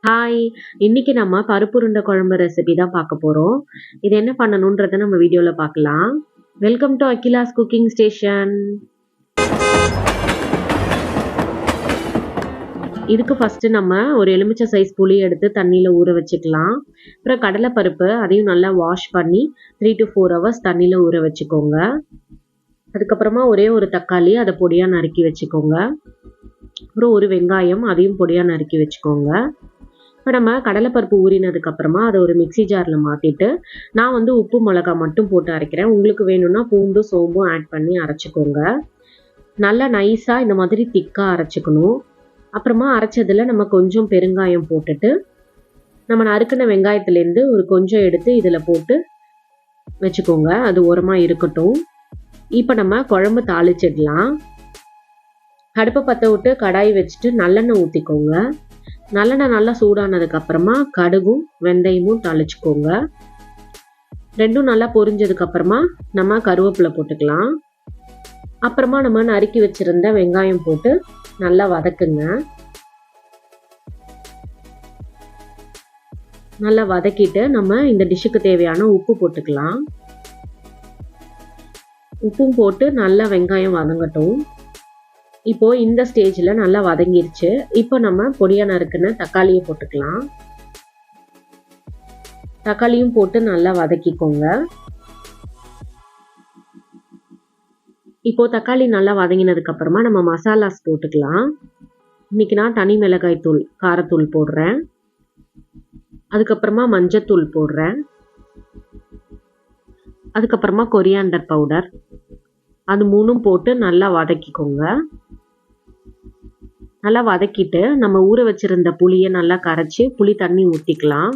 Hi! இன்னைக்கு நம்ம பருப்பு உருண்டை குழம்பு ரெசிபி தான் பார்க்க போறோம். இது என்ன பண்ணணுன்றத நம்ம வீடியோல பார்க்கலாம். Welcome to Akila's cooking station. இதுக்கு ஃபர்ஸ்ட் நம்ம ஒரு எலுமிச்சை சைஸ் புளி எடுத்து தண்ணியில ஊற வச்சுக்கலாம். அப்புறம் கடலை பருப்பு அதையும் நல்லா வாஷ் பண்ணி 3 to 4 hours தண்ணியில ஊற வச்சுக்கோங்க. அதுக்கப்புறமா ஒரே ஒரு தக்காளி அதை பொடியா நறுக்கி வச்சுக்கோங்க. அப்புறம் ஒரு வெங்காயம் அதையும் பொடியா நறுக்கி வச்சுக்கோங்க. இப்போ நம்ம கடலைப்பருப்பு ஊறினதுக்கு அப்புறமா அதை ஒரு மிக்ஸி ஜாரில் மாற்றிட்டு நான் வந்து உப்பு மிளகாய் மட்டும் போட்டு அரைக்கிறேன். உங்களுக்கு வேணும்னா பூண்டு சோம்பும் ஆட் பண்ணி அரைச்சிக்கோங்க. நல்லா நைஸாக இந்த மாதிரி திக்காக அரைச்சிக்கணும். அப்புறமா அரைச்சதில் நம்ம கொஞ்சம் பெருங்காயம் போட்டுட்டு நம்ம நறுக்கின வெங்காயத்துலேருந்து ஒரு கொஞ்சம் எடுத்து இதில் போட்டு வச்சுக்கோங்க. அது ஓரமாக இருக்கட்டும். இப்போ நம்ம குழம்பு தாளிச்சிடலாம். அடுப்பை பற்ற விட்டு கடாய் வச்சுட்டு நல்லெண்ணெய் ஊற்றிக்கோங்க. நல்லெண்ணெய் நல்லா சூடானதுக்கு அப்புறமா கடுகும் வெந்தயமும் தாளிச்சுக்கோங்க. ரெண்டும் நல்லா பொரிஞ்சதுக்கு அப்புறமா நம்ம கருவேப்பிலை போட்டுக்கலாம். அப்புறமா நம்ம நறுக்கி வச்சிருந்த வெங்காயம் போட்டு நல்லா வதக்குங்க. நல்லா வதக்கிட்டு நம்ம இந்த டிஷ்ஷுக்கு தேவையான உப்பு போட்டுக்கலாம். உப்பும் போட்டு நல்லா வெங்காயம் வதங்கட்டும். இப்போ இந்த ஸ்டேஜில் நல்லா வதங்கிருச்சு. இப்போ நம்ம பொடியா நறுக்குன தக்காளியை போட்டுக்கலாம். தக்காளியும் போட்டு நல்லா வதக்கிக்கோங்க. இப்போ தக்காளி நல்லா வதங்கினதுக்கு அப்புறமா நம்ம மசாலாஸ் போட்டுக்கலாம். இன்னைக்கு நான் தனி மிளகாய் தூள் காரத்தூள் போடுறேன். அதுக்கப்புறமா மஞ்சத்தூள் போடுறேன். அதுக்கப்புறமா கொரியாண்டர் பவுடர் அது மூணும் போட்டு நல்லா வதக்கிக்கோங்க. நல்லா வதக்கிட்டு நம்ம ஊற வச்சிருந்த புளியை நல்லா கரைச்சி புளி தண்ணி ஊற்றிக்கலாம்.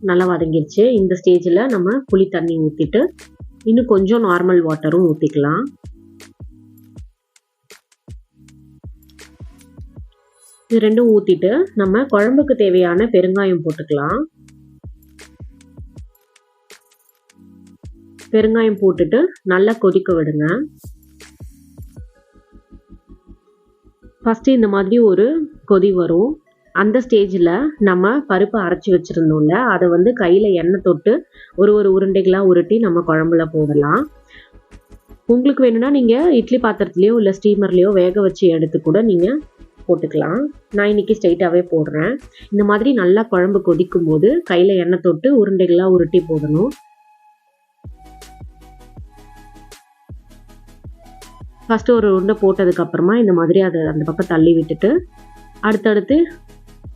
நல்லா வதங்கிடுச்சு. இந்த ஸ்டேஜில் நம்ம புளி தண்ணி ஊற்றிட்டு இன்னும் கொஞ்சம் நார்மல் வாட்டரும் ஊற்றிக்கலாம். இது ரெண்டும் ஊற்றிட்டு நம்ம குழம்புக்கு தேவையான பெருங்காயம் போட்டுக்கலாம். பெருங்காயம் போட்டுட்டு நல்லா கொதிக்க விடுங்க. ஃபஸ்ட்டு இந்த மாதிரி ஒரு கொதி வரும். அந்த ஸ்டேஜில் நம்ம பருப்பு அரைச்சி வச்சுருந்தோம்ல அதை வந்து கையில் எண்ணெய் தொட்டு ஒரு உருண்டைகளாக உருட்டி நம்ம குழம்புல போடலாம். உங்களுக்கு வேணும்னா நீங்கள் இட்லி பாத்திரத்துலேயோ இல்லை ஸ்டீமர்லேயோ வேக வச்சு எடுத்து கூட நீங்கள் போட்டுக்கலாம். நான் இன்றைக்கி ஸ்ட்ரைட்டாகவே போடுறேன். இந்த மாதிரி நல்லா குழம்பு கொதிக்கும் போது கையில் எண்ணெய் தொட்டு உருண்டைகளாக உருட்டி போடணும். ஃபஸ்ட்டு ஒரு உருண்டை போட்டதுக்கப்புறமா இந்த மாதிரி அதை அந்த பக்கம் தள்ளி விட்டுட்டு அடுத்தடுத்து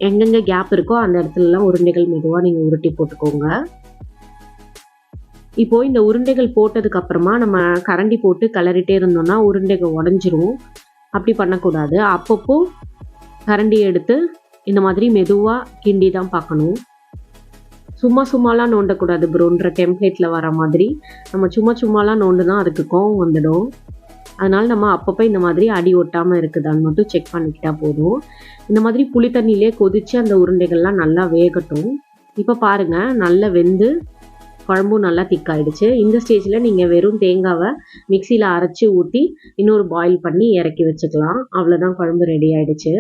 எங்கெங்கே கேப் இருக்கோ அந்த இடத்துலலாம் உருண்டைகள் மெதுவாக நீங்கள் உருட்டி போட்டுக்கோங்க. இப்போது இந்த உருண்டைகள் போட்டதுக்கப்புறமா நம்ம கரண்டி போட்டு கிளறிட்டே இருந்தோம்னா உருண்டைகள் உடஞ்சிரும். அப்படி பண்ணக்கூடாது. அப்பப்போ கரண்டி எடுத்து இந்த மாதிரி மெதுவாக கிண்டி தான் பார்க்கணும். சும்மாலாம் நோண்டக்கூடாது. ப்ரோன்ற டெம்ப்ளேட்டில் வர மாதிரி நம்ம சும்மாலாம் நோண்டுனா அதுக்கு கோவம் வந்துடும். அதனால் நம்ம அப்பப்போ இந்த மாதிரி அடி ஒட்டாமல் இருக்குதான்னு மட்டும் செக் பண்ணிக்கிட்டா போதும். இந்த மாதிரி புளி தண்ணியிலே கொதித்து அந்த உருண்டைகள்லாம் நல்லா வேகட்டும். இப்போ பாருங்கள் நல்லா வெந்து குழம்பும் நல்லா திக்காயிடுச்சு. இந்த ஸ்டேஜில் நீங்கள் வெறும் தேங்காவை மிக்சியில் அரைச்சி ஊற்றி இன்னொரு பாயில் பண்ணி இறக்கி வச்சுக்கலாம். அவ்வளோதான், குழம்பு ரெடி ஆகிடுச்சு.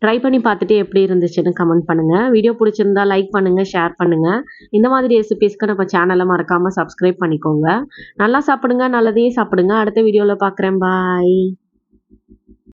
ட்ரை பண்ணி பார்த்துட்டு எப்படி இருந்துச்சுன்னு கமெண்ட் பண்ணுங்கள். வீடியோ பிடிச்சிருந்தா லைக் பண்ணுங்கள், ஷேர் பண்ணுங்கள். இந்த மாதிரி ரெசிபீஸ்க்கு நம்ம சேனலை மறக்காமல் சப்ஸ்கிரைப் பண்ணிக்கோங்க. நல்லா சாப்பிடுங்க, நல்லதையும் சாப்பிடுங்க. அடுத்த வீடியோவில் பார்க்குறேன். பாய்.